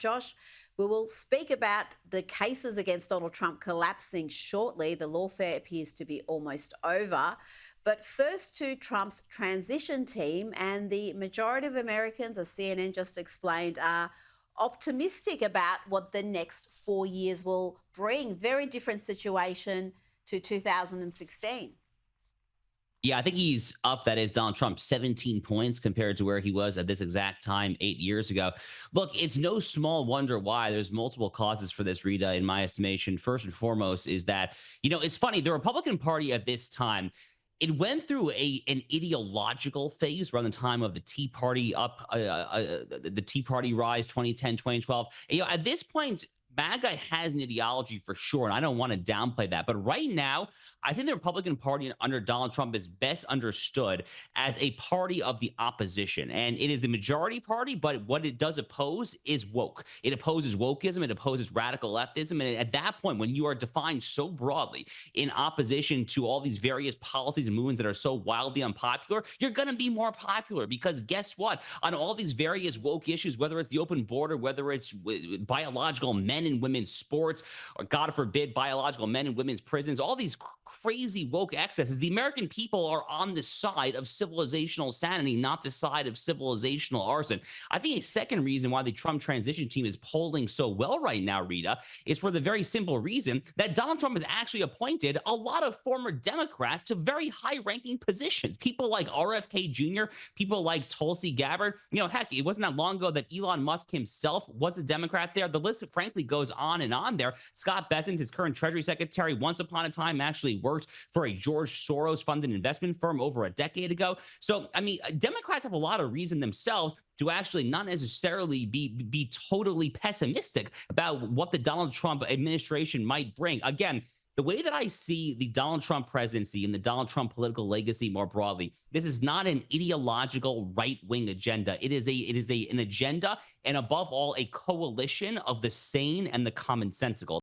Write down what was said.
Josh, we will speak about the cases against Donald Trump collapsing shortly. The lawfare appears to be almost over. But first to Trump's transition team, and the majority of Americans, as CNN just explained, are optimistic about what the next 4 years will bring. Very different situation to 2016. Yeah, I think he's up, that is Donald Trump, 17 points compared to where he was at this exact time 8 years ago. Look, it's no small wonder why. There's multiple causes for this, Rita, in my estimation. First and foremost is that, it's funny. The Republican Party at this time, it went through an ideological phase around the time of the Tea Party the Tea Party rise, 2010, 2012. At this point, MAGA has an ideology for sure, and I don't want to downplay that. But right now, I think the Republican Party under Donald Trump is best understood as a party of the opposition. And it is the majority party, but what it does oppose is woke. It opposes wokeism, it opposes radical leftism. And at that point, when you are defined so broadly in opposition to all these various policies and movements that are so wildly unpopular, you're going to be more popular because guess what? On all these various woke issues, whether it's the open border, whether it's biological men and women's sports, or God forbid, biological men and women's prisons, all these crazy woke excesses, the American people are on the side of civilizational sanity, not the side of civilizational arson. I think a second reason why the Trump transition team is polling so well right now, Rita, is for the very simple reason that Donald Trump has actually appointed a lot of former Democrats to very high-ranking positions. People like RFK Jr., people like Tulsi Gabbard. Heck, it wasn't that long ago that Elon Musk himself was a Democrat there. The list, frankly, goes on and on there. Scott Bessent, his current Treasury Secretary, once upon a time actually worked for a George Soros funded investment firm over a decade ago. So, Democrats have a lot of reason themselves to actually not necessarily be totally pessimistic about what the Donald Trump administration might bring. Again, the way that I see the Donald Trump presidency and the Donald Trump political legacy more broadly, this is not an ideological right-wing agenda. It is an agenda, and above all, a coalition of the sane and the commonsensical.